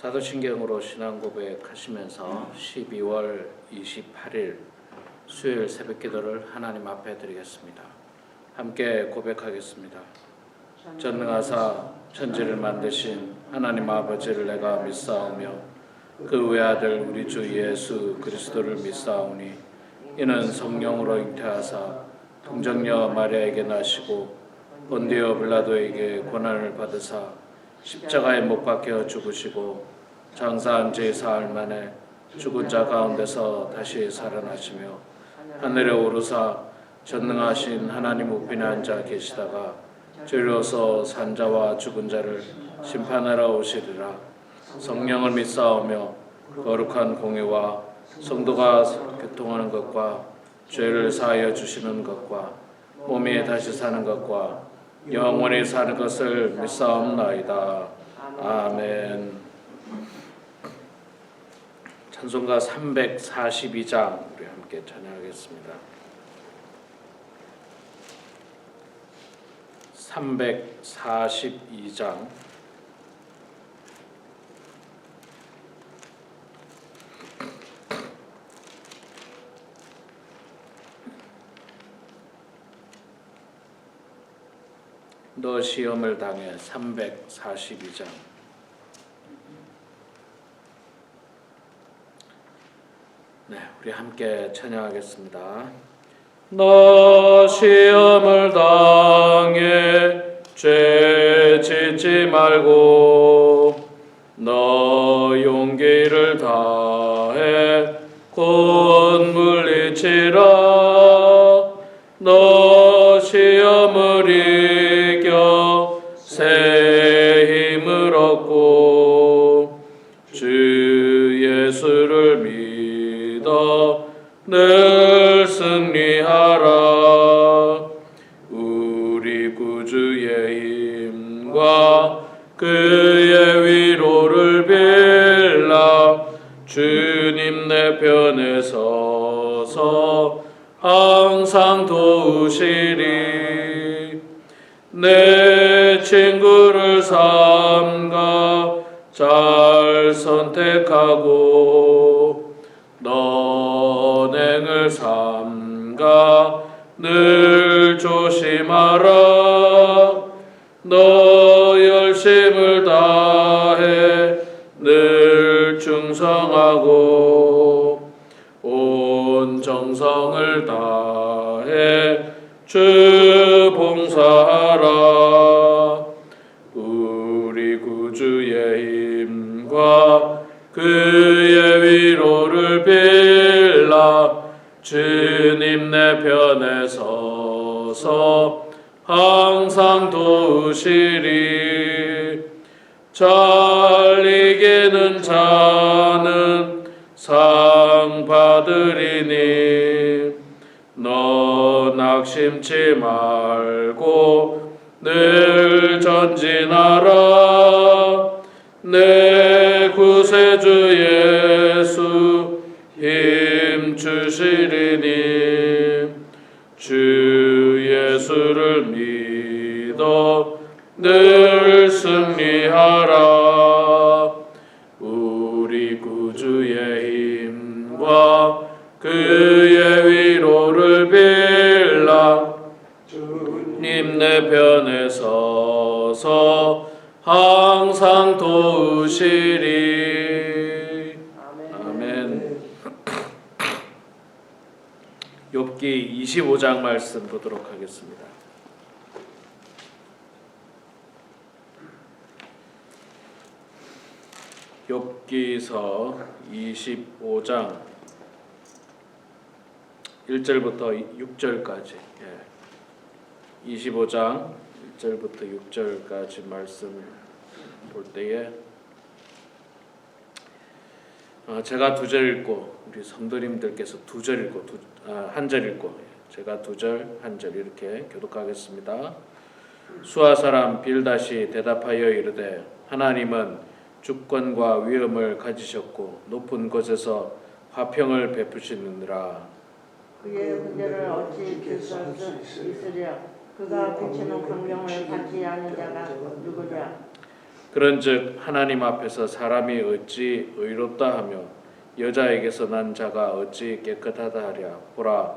사도신경으로 신앙고백하시면서 12월 28일 수요일 새벽기도를 하나님 앞에 드리겠습니다. 함께 고백하겠습니다. 전능하사 천지를 만드신 하나님 아버지를 내가 믿사오며 그 외아들 우리 주 예수 그리스도를 믿사오니 이는 성령으로 잉태하사 동정녀 마리아에게 나시고 본디오 빌라도에게 고난을 받으사 십자가에 못 박혀 죽으시고 장사한 지 사흘 만에 죽은 자 가운데서 다시 살아나시며 하늘에 오르사 전능하신 하나님 우편에 앉아 계시다가 저리로서 산 자와 죽은 자를 심판하러 오시리라. 성령을 믿사오며 거룩한 공의와 성도가 교통하는 것과 죄를 사하여 주시는 것과 몸이 다시 사는 것과 영원히 사는 것을 믿사옵나이다. 아멘. 찬송가 342장 우리 함께 찬양하겠습니다. 342장 너 시험을 당해 342장 네, 우리 함께 찬양하겠습니다. 너 시험을 당해 죄 짓지 말고 너 용기를 다해 곧 물리치라. 너 시험을 이겨 새 힘을 얻고 주 예수를 믿어 늘 승리하라. 우리 구주의 힘과 그의 위로를 빌라. 주님 내 편에 서서 항상 도우시리. 내 친구를 삼가 잘 선택하고 너행을 삼가 늘 조심하라. 너 열심을 다해 늘 충성하고 온 정성을 다해 주 봉사하라. 우리 구주의 힘과 그의 위로를 빌라. 주님 내 편에 서서 항상 도우시리. 잘 이기는 자는 상 받으리니 너 낙심치 말고 늘 전진하라. 내 구세주 예수 힘 주시리니 주 예수를 믿어 늘 승리하라. 우리 구주의 힘과 그의 위로를 빌라. 주님 내 편에 서서 항상 도우시리. 아멘. 욥기 25장 말씀 보도록 하겠습니다. 욥기서 25장 1절부터 6절까지 25장 1절부터 6절까지 말씀을 볼 때에 제가 2절 읽고 우리 성도님들께서 2절 읽고 한 절 읽고 제가 2절 한 절 이렇게 교독하겠습니다. 수아 사람 빌닷이 대답하여 이르되 하나님은 주권과 위엄을 가지셨고 높은 곳에서 화평을 베푸시느니라. 그의 문제를 어찌 들수 있으랴. 그가 비추는 광명을 받지 않는 자가 누구랴. 그런즉 하나님 앞에서 사람이 어찌 의롭다 하며 여자에게서 난 자가 어찌 깨끗하다 하랴. 보라,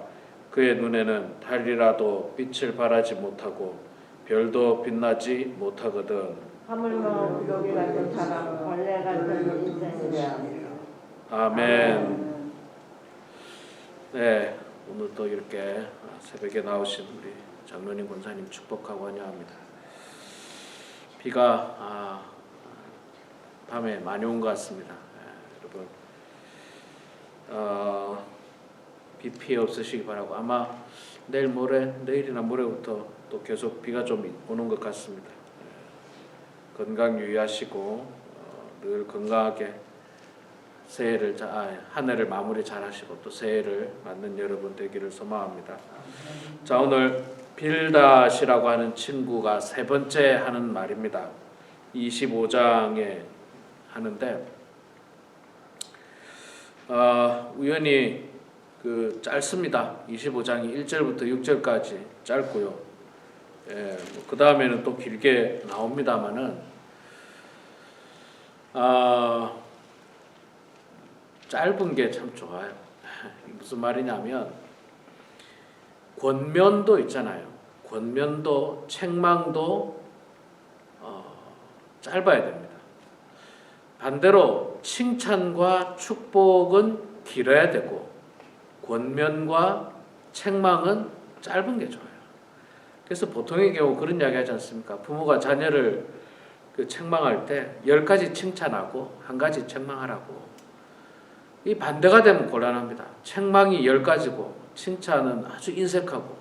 그의 눈에는 달이라도 빛을 발하지 못하고 별도 빛나지 못하거든. 하물며 부족이 같은 사람, 벌레 같은 인생이랴. 아멘. 네, 오늘도 이렇게 새벽에 나오신 우리 장로님 권사님 축복하고 환영합니다. 비가 밤에 많이 온 것 같습니다. 여러분 비 피해 없으시기 바라고, 아마 내일이나 모레부터 또 계속 비가 좀 오는 것 같습니다. 건강 유의하시고 늘 건강하게 새해를 한 해를 마무리 잘하시고 또 새해를 맞는 여러분 되기를 소망합니다. 자, 오늘 빌닷이라고 하는 친구가 세 번째 하는 말입니다. 25장에 하는데 우연히 짧습니다. 25장이 1절부터 6절까지 짧고요. 그 다음에는 또 길게 나옵니다만은 짧은 게 참 좋아요. 무슨 말이냐면 권면도 있잖아요. 권면도 책망도 짧아야 됩니다. 반대로 칭찬과 축복은 길어야 되고 권면과 책망은 짧은 게 좋아요. 그래서 보통의 경우 그런 이야기 하지 않습니까? 부모가 자녀를 책망할 때 10가지 칭찬하고 1가지 책망하라고. 이 반대가 되면 곤란합니다. 책망이 10가지고 칭찬은 아주 인색하고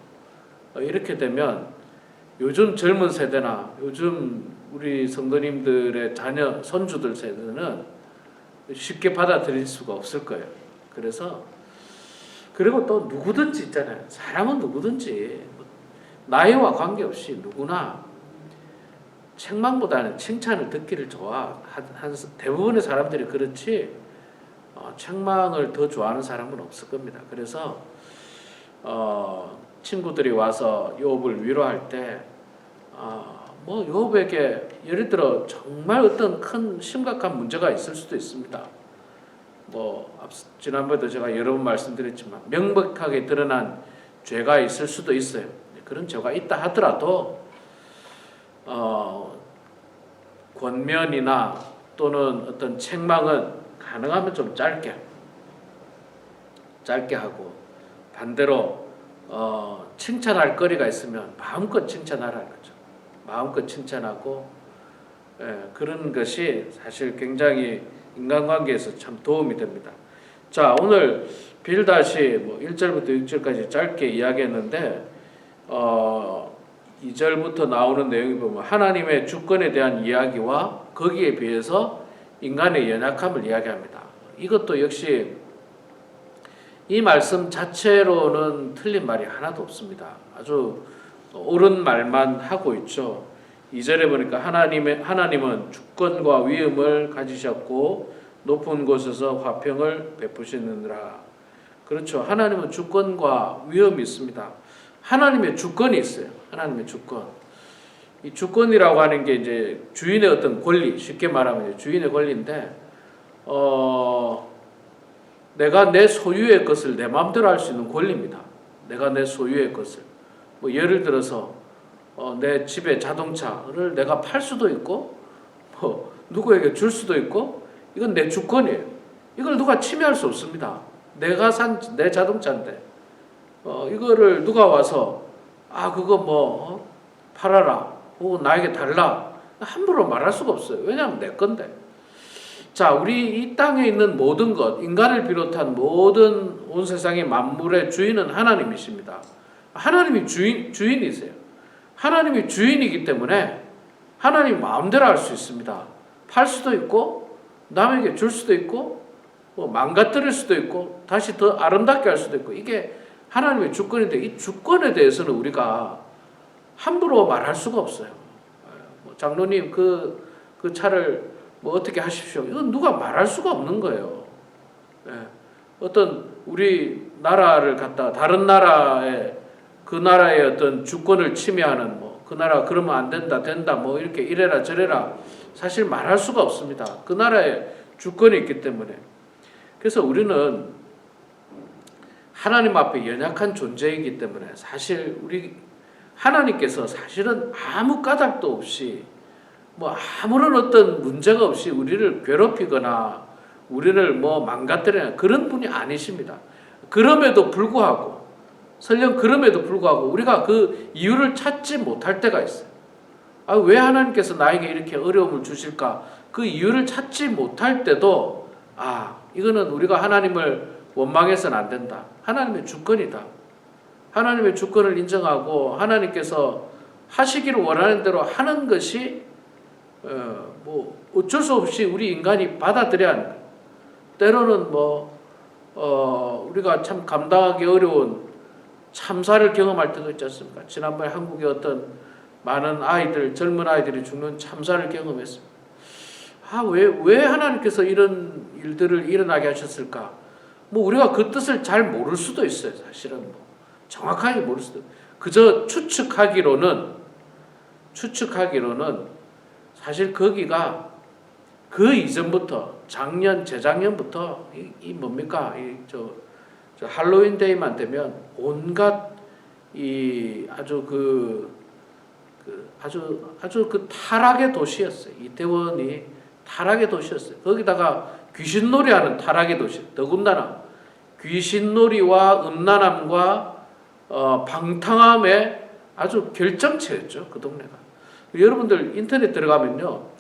이렇게 되면 요즘 젊은 세대나 요즘 우리 성도님들의 자녀 손주들 세대는 쉽게 받아들일 수가 없을 거예요. 그리고 또 누구든지 있잖아요. 사람은 누구든지 나이와 관계없이 누구나 책망보다는 칭찬을 듣기를 대부분의 사람들이 그렇지 책망을 더 좋아하는 사람은 없을 겁니다. 그래서 친구들이 와서 욥을 위로할 때 욥에게 예를 들어 정말 어떤 큰 심각한 문제가 있을 수도 있습니다. 지난번에도 제가 여러 번 말씀드렸지만 명백하게 드러난 죄가 있을 수도 있어요. 그런 죄가 있다 하더라도 권면이나 또는 어떤 책망은 가능하면 좀 짧게 하고, 반대로 칭찬할 거리가 있으면 마음껏 칭찬하라는 거죠. 마음껏 칭찬하고 그런 것이 사실 굉장히 인간관계에서 참 도움이 됩니다. 자, 오늘 빌닷이 1절부터 6절까지 짧게 이야기했는데 2절부터 나오는 내용이 보면 하나님의 주권에 대한 이야기와 거기에 비해서 인간의 연약함을 이야기합니다. 이것도 역시 이 말씀 자체로는 틀린 말이 하나도 없습니다. 아주 옳은 말만 하고 있죠. 2절에 보니까 하나님은 주권과 위엄을 가지셨고 높은 곳에서 화평을 베푸시느니라. 그렇죠. 하나님은 주권과 위엄이 있습니다. 하나님의 주권이 있어요. 하나님의 주권. 이 주권이라고 하는 게 이제 주인의 어떤 권리, 쉽게 말하면 주인의 권리인데, 내가 내 소유의 것을 내 마음대로 할 수 있는 권리입니다. 내가 내 소유의 것을. 예를 들어서 내 집의 자동차를 내가 팔 수도 있고, 누구에게 줄 수도 있고, 이건 내 주권이에요. 이걸 누가 침해할 수 없습니다. 내가 산 내 자동차인데, 이거를 누가 와서 그거 팔아라. 나에게 달라. 함부로 말할 수가 없어요. 왜냐하면 내 건데. 자, 우리 이 땅에 있는 모든 것, 인간을 비롯한 모든 온 세상의 만물의 주인은 하나님이십니다. 하나님이 주인이세요. 하나님이 주인이기 때문에 하나님 마음대로 할 수 있습니다. 팔 수도 있고 남에게 줄 수도 있고 망가뜨릴 수도 있고 다시 더 아름답게 할 수도 있고, 이게 하나님의 주권인데 이 주권에 대해서는 우리가 함부로 말할 수가 없어요. 장로님 그 차를 어떻게 하십시오. 이건 누가 말할 수가 없는 거예요. 어떤 우리 나라를 갖다 다른 나라에 그 나라의 어떤 주권을 침해하는 그 나라 그러면 안 된다 이렇게 이래라 저래라 사실 말할 수가 없습니다. 그 나라에 주권이 있기 때문에. 그래서 우리는 하나님 앞에 연약한 존재이기 때문에 사실 우리 하나님께서 사실은 아무 까닭도 없이 뭐 아무런 어떤 문제가 없이 우리를 괴롭히거나 우리를 뭐 망가뜨리는 그런 분이 아니십니다. 그럼에도 불구하고 설령 그럼에도 불구하고 우리가 그 이유를 찾지 못할 때가 있어요. 왜 하나님께서 나에게 이렇게 어려움을 주실까? 그 이유를 찾지 못할 때도 이거는 우리가 하나님을 원망해서는 안 된다. 하나님의 주권이다. 하나님의 주권을 인정하고 하나님께서 하시기를 원하는 대로 하는 것이 뭐 어쩔 수 없이 우리 인간이 받아들여야 하는 거예요. 때로는 우리가 참 감당하기 어려운 참사를 경험할 때도 있지 않습니까? 지난번에 한국의 어떤 많은 아이들, 젊은 아이들이 죽는 참사를 경험했습니다. 왜 하나님께서 이런 일들을 일어나게 하셨을까? 뭐 우리가 그 뜻을 잘 모를 수도 있어요. 사실은 정확하게 모를 수도. 그저 추측하기로는 사실 거기가 그 이전부터 재작년부터 이 뭡니까? 저 할로윈 데이만 되면 온갖 아주 그 타락의 도시였어요. 이태원이 타락의 도시였어요. 거기다가 귀신놀이하는 타락의 도시. 더군다나 귀신놀이와 음란함과 방탕함의 아주 결정체였죠. 그 동네가. 여러분들 인터넷 들어가면요.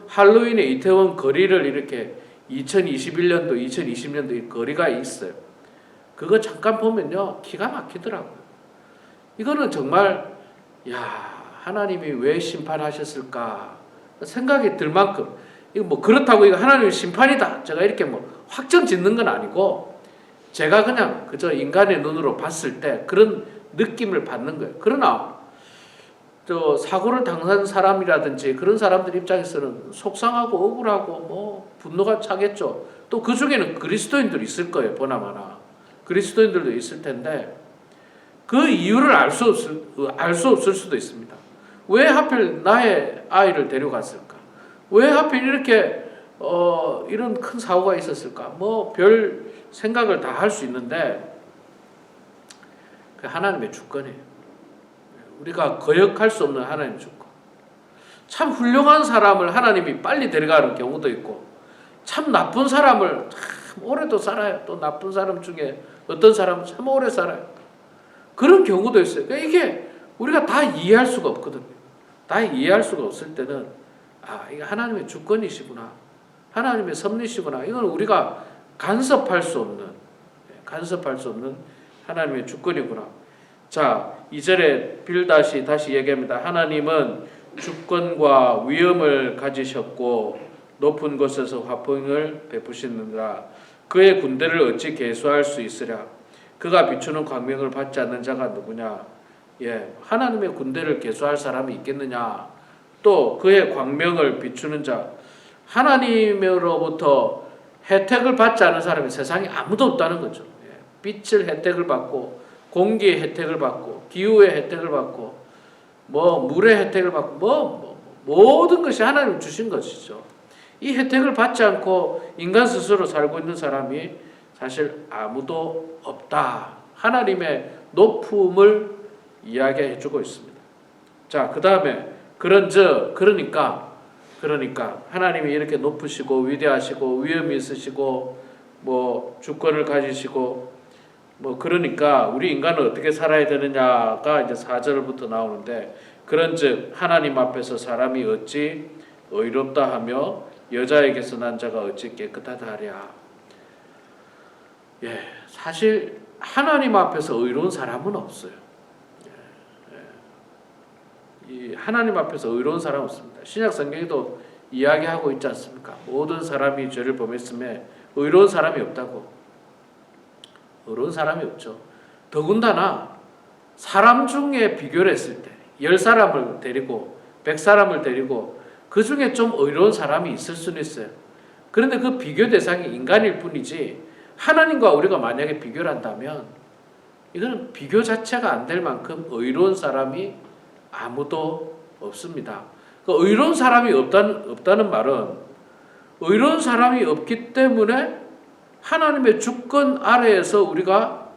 할로윈의 이태원 거리를 이렇게 2021년도, 2020년도 거리가 있어요. 그거 잠깐 보면요. 기가 막히더라고요. 이거는 정말 하나님이 왜 심판하셨을까 생각이 들 만큼 이거 뭐 그렇다고 이거 하나님의 심판이다 제가 이렇게 뭐 확정 짓는 건 아니고 제가 그냥 그저 인간의 눈으로 봤을 때 그런 느낌을 받는 거예요. 그러나 사고를 당한 사람이라든지 그런 사람들 입장에서는 속상하고 억울하고 뭐 분노가 차겠죠. 또 그 중에는 그리스도인들이 있을 거예요. 보나마나 그리스도인들도 있을 텐데 그 이유를 알 수 없을 수도 있습니다. 왜 하필 나의 아이를 데려갔을까? 왜 하필 이렇게 이런 큰 사고가 있었을까? 뭐 별 생각을 다 할 수 있는데 그 하나님의 주권이에요. 우리가 거역할 수 없는 하나님의 주권. 참 훌륭한 사람을 하나님이 빨리 데려가는 경우도 있고 참 나쁜 사람을 참 오래도 살아요. 또 나쁜 사람 중에 어떤 사람은 참 오래 살아요. 그런 경우도 있어요. 그러니까 이게 우리가 다 이해할 수가 없거든요. 다 이해할 수가 없을 때는 이게 하나님의 주권이시구나. 하나님의 섭리시구나. 이건 우리가 간섭할 수 없는 하나님의 주권이구나. 자, 2절에 빌다시 다시 얘기합니다. 하나님은 주권과 위엄을 가지셨고 높은 곳에서 화평을 베푸시느니라. 그의 군대를 어찌 계수할 수 있으랴. 그가 비추는 광명을 받지 않는 자가 누구냐. 하나님의 군대를 계수할 사람이 있겠느냐. 또 그의 광명을 비추는 자. 하나님으로부터 혜택을 받지 않은 사람이 세상에 아무도 없다는 거죠. 빛을 혜택을 받고 공기의 혜택을 받고 기후의 혜택을 받고 뭐 물의 혜택을 받고 모든 것이 하나님 주신 것이죠. 이 혜택을 받지 않고 인간 스스로 살고 있는 사람이 사실 아무도 없다. 하나님의 높음을 이야기해주고 있습니다. 자, 그 다음에 그러니까 하나님이 이렇게 높으시고 위대하시고 위엄이 있으시고 뭐 주권을 가지시고 그러니까 우리 인간은 어떻게 살아야 되느냐가 이제 4절부터 나오는데 그런즉 하나님 앞에서 사람이 어찌 의롭다 하며 여자에게서 난 자가 어찌 깨끗하다 하랴. 사실 하나님 앞에서 의로운 사람은 없어요. 이 하나님 앞에서 의로운 사람은 없습니다. 신약 성경에도 이야기하고 있지 않습니까? 모든 사람이 죄를 범했음에 의로운 사람이 없다고. 의로운 사람이 없죠. 더군다나 사람 중에 비교를 했을 때 10사람을 데리고 100사람을 데리고 그 중에 좀 의로운 사람이 있을 수는 있어요. 그런데 그 비교 대상이 인간일 뿐이지 하나님과 우리가 만약에 비교를 한다면 이거는 비교 자체가 안 될 만큼 의로운 사람이 아무도 없습니다. 그 의로운 사람이 없다는 말은 의로운 사람이 없기 때문에 하나님의 주권 아래에서 우리가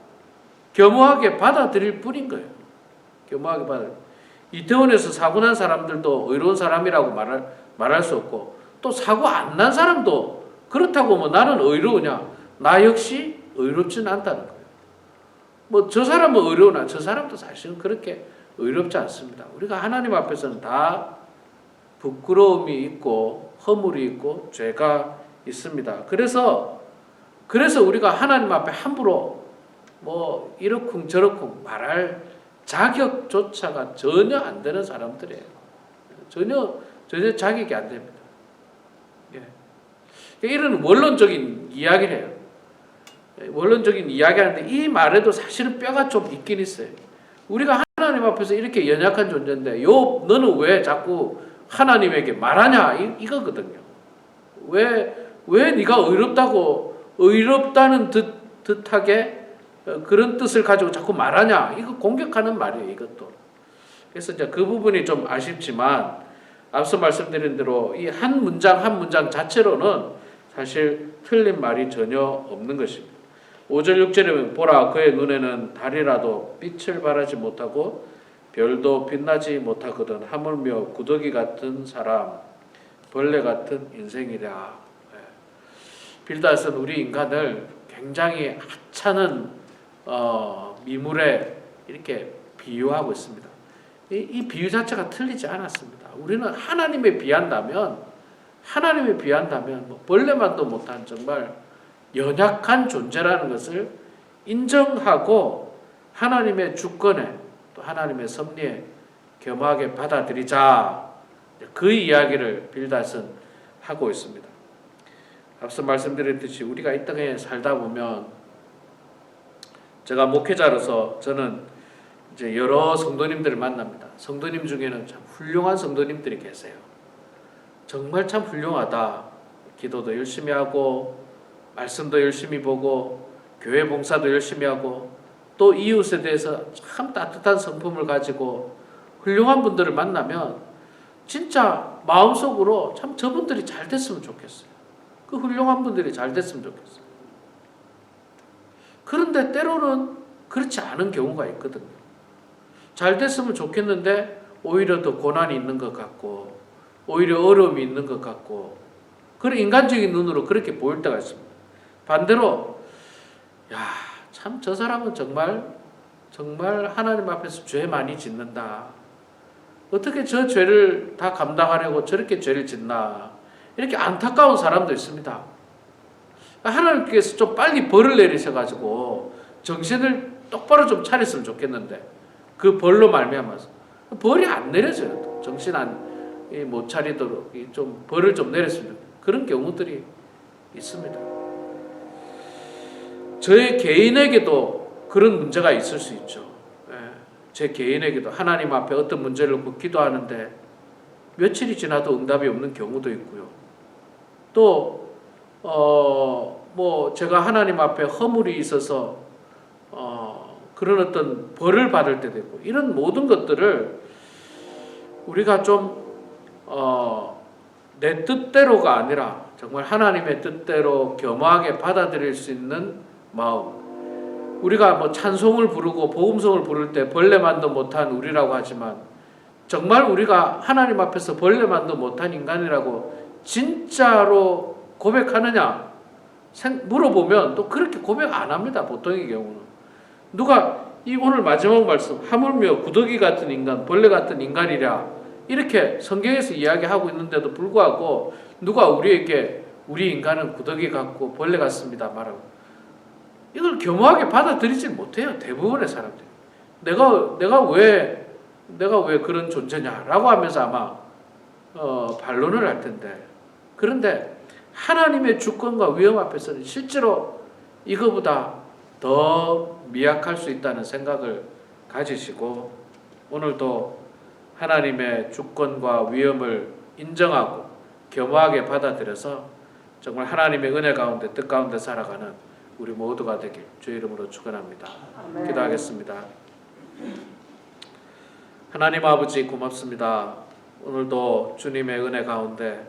겸허하게 받아들일 뿐인 거예요. 겸허하게 받아들일. 이태원에서 사고 난 사람들도 의로운 사람이라고 말할 수 없고, 또 사고 안 난 사람도 그렇다고 뭐 나는 의로우냐? 나 역시 의롭지는 않다는 거예요. 뭐 저 사람은 의로우나 저 사람도 사실은 그렇게 의롭지 않습니다. 우리가 하나님 앞에서는 다 부끄러움이 있고 허물이 있고 죄가 있습니다. 그래서 우리가 하나님 앞에 함부로 뭐 이러쿵 저러쿵 말할 자격조차가 전혀 안 되는 사람들이에요. 전혀 자격이 안 됩니다. 예. 이런 원론적인 이야기를 해요. 원론적인 이야기하는데 이 말에도 사실은 뼈가 좀 있긴 있어요. 우리가 하나님 앞에서 이렇게 연약한 존재인데 너는 왜 자꾸 하나님에게 말하냐 이거거든요. 왜 네가 의롭다는 듯하게 그런 뜻을 가지고 자꾸 말하냐 이거 공격하는 말이에요. 이것도. 그래서 이제 그 부분이 좀 아쉽지만 앞서 말씀드린 대로 이 한 문장 자체로는 사실 틀린 말이 전혀 없는 것입니다. 5절 6절에 보라 그의 눈에는 달이라도 빛을 발하지 못하고 별도 빛나지 못하거든 하물며 구더기 같은 사람 벌레 같은 인생이라. 빌닷은 우리 인간을 굉장히 하찮은 미물에 이렇게 비유하고 있습니다. 이 비유 자체가 틀리지 않았습니다. 우리는 하나님에 비한다면 뭐 벌레만도 못한 정말 연약한 존재라는 것을 인정하고 하나님의 주권에 또 하나님의 섭리에 겸하게 받아들이자, 그 이야기를 빌닷은 하고 있습니다. 앞서 말씀드렸듯이 우리가 이 땅에 살다 보면 제가 목회자로서 저는 이제 여러 성도님들을 만납니다. 성도님 중에는 참 훌륭한 성도님들이 계세요. 정말 참 훌륭하다. 기도도 열심히 하고 말씀도 열심히 보고 교회 봉사도 열심히 하고 또 이웃에 대해서 참 따뜻한 성품을 가지고 훌륭한 분들을 만나면 진짜 마음속으로 참 저분들이 잘 됐으면 좋겠어요. 그 훌륭한 분들이 잘 됐으면 좋겠어요. 그런데 때로는 그렇지 않은 경우가 있거든요. 잘 됐으면 좋겠는데 오히려 더 고난이 있는 것 같고 오히려 어려움이 있는 것 같고 그런 인간적인 눈으로 그렇게 보일 때가 있습니다. 반대로 참 저 사람은 정말 하나님 앞에서 죄 많이 짓는다. 어떻게 저 죄를 다 감당하려고 저렇게 죄를 짓나. 이렇게 안타까운 사람도 있습니다. 하나님께서 좀 빨리 벌을 내리셔가지고 정신을 똑바로 좀 차렸으면 좋겠는데 그 벌로 말미암아서 벌이 안 내려져요. 정신 못 차리도록 좀 벌을 좀 내렸으면 그런 경우들이 있습니다. 저의 개인에게도 그런 문제가 있을 수 있죠. 제 개인에게도 하나님 앞에 어떤 문제를 놓고 기도하는데 며칠이 지나도 응답이 없는 경우도 있고요. 또 뭐 제가 하나님 앞에 허물이 있어서 그런 어떤 벌을 받을 때도 있고 이런 모든 것들을 우리가 좀 내 뜻대로가 아니라 정말 하나님의 뜻대로 겸허하게 받아들일 수 있는 마음. 우리가 뭐 찬송을 부르고 복음성을 부를 때 벌레만도 못한 우리라고 하지만 정말 우리가 하나님 앞에서 벌레만도 못한 인간이라고 진짜로 고백하느냐 물어보면 또 그렇게 고백 안 합니다. 보통의 경우는 누가 이 오늘 마지막 말씀 하물며 구더기 같은 인간 벌레 같은 인간이랴 이렇게 성경에서 이야기하고 있는데도 불구하고 누가 우리에게 우리 인간은 구더기 같고 벌레 같습니다 말하고 이걸 겸허하게 받아들이질 못해요. 대부분의 사람들이 내가 왜 그런 존재냐라고 하면서 아마 반론을 할 텐데, 그런데 하나님의 주권과 위험 앞에서는 실제로 이거보다 더 미약할 수 있다는 생각을 가지시고 오늘도 하나님의 주권과 위험을 인정하고 겸허하게 받아들여서 정말 하나님의 은혜 가운데 뜻 가운데 살아가는 우리 모두가 되길 주의 이름으로 축원합니다. 기도하겠습니다. 하나님 아버지 고맙습니다. 오늘도 주님의 은혜 가운데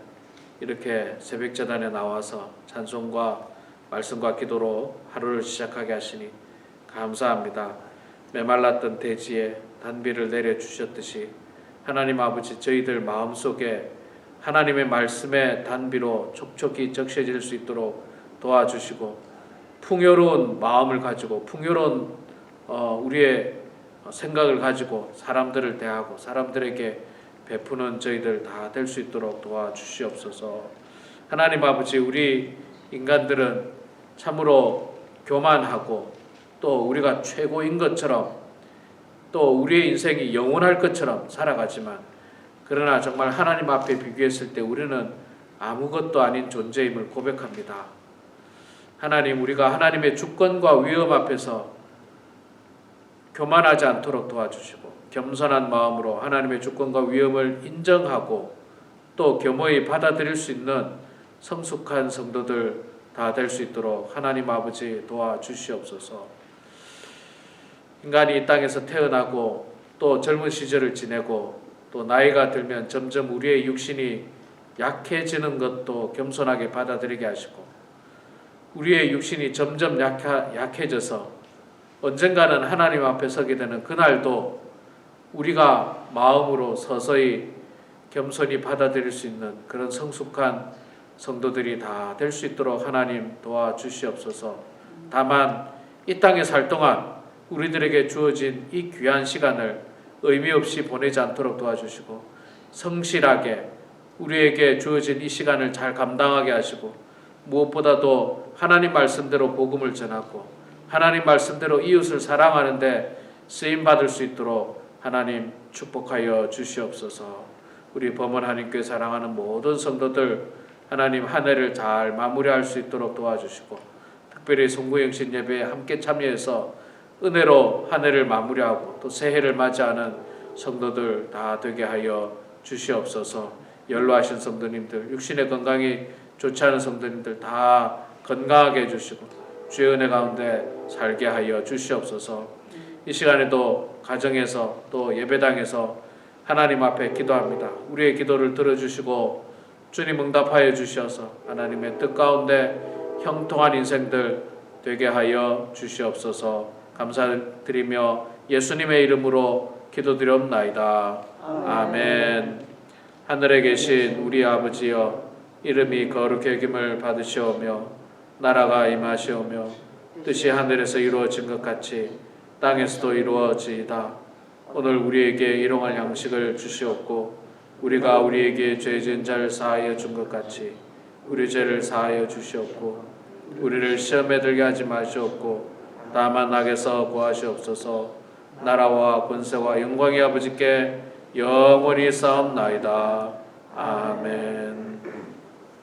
이렇게 새벽재단에 나와서 찬송과 말씀과 기도로 하루를 시작하게 하시니 감사합니다. 메말랐던 대지에 단비를 내려주셨듯이 하나님 아버지 저희들 마음속에 하나님의 말씀의 단비로 촉촉히 적셔질 수 있도록 도와주시고 풍요로운 마음을 가지고 풍요로운 우리의 생각을 가지고 사람들을 대하고 사람들에게 베푸는 저희들 다 될 수 있도록 도와주시옵소서. 하나님 아버지 우리 인간들은 참으로 교만하고 또 우리가 최고인 것처럼 또 우리의 인생이 영원할 것처럼 살아가지만 그러나 정말 하나님 앞에 비교했을 때 우리는 아무것도 아닌 존재임을 고백합니다. 하나님 우리가 하나님의 주권과 위엄 앞에서 교만하지 않도록 도와주시고 겸손한 마음으로 하나님의 주권과 위엄을 인정하고 또 겸허히 받아들일 수 있는 성숙한 성도들 다 될 수 있도록 하나님 아버지 도와주시옵소서. 인간이 이 땅에서 태어나고 또 젊은 시절을 지내고 또 나이가 들면 점점 우리의 육신이 약해지는 것도 겸손하게 받아들이게 하시고 우리의 육신이 점점 약해져서 언젠가는 하나님 앞에 서게 되는 그날도 우리가 마음으로 서서히 겸손히 받아들일 수 있는 그런 성숙한 성도들이 다 될 수 있도록 하나님 도와주시옵소서. 다만 이 땅에 살 동안 우리들에게 주어진 이 귀한 시간을 의미 없이 보내지 않도록 도와주시고 성실하게 우리에게 주어진 이 시간을 잘 감당하게 하시고 무엇보다도 하나님 말씀대로 복음을 전하고 하나님 말씀대로 이웃을 사랑하는데 쓰임받을 수 있도록 하나님 축복하여 주시옵소서. 우리 범원 하나님께 사랑하는 모든 성도들 하나님 한 해를 잘 마무리할 수 있도록 도와주시고 특별히 송구영신 예배에 함께 참여해서 은혜로 한 해를 마무리하고 또 새해를 맞이하는 성도들 다 되게 하여 주시옵소서. 연로하신 성도님들 육신의 건강이 좋지 않은 성도님들 다 건강하게 해주시고 주의 은혜 가운데 살게 하여 주시옵소서. 이 시간에도 가정에서 또 예배당에서 하나님 앞에 기도합니다. 우리의 기도를 들어주시고 주님 응답하여 주셔서 하나님의 뜻 가운데 형통한 인생들 되게 하여 주시옵소서. 감사드리며 예수님의 이름으로 기도드리옵나이다. 아멘. 하늘에 계신 우리 아버지여 이름이 거룩히 여김을 받으시오며 나라가 임하시오며 뜻이 하늘에서 이루어진 것 같이 땅에서도 이루어지이다. 오늘 우리에게 일용할 양식을 주시옵고 우리가 우리에게 죄 지은 자를 사하여 준 것 같이 우리 죄를 사하여 주시옵고 우리를 시험에 들게 하지 마시옵고 다만 악에서 구하시옵소서. 나라와 권세와 영광이 아버지께 영원히 쌓옵나이다. 아멘.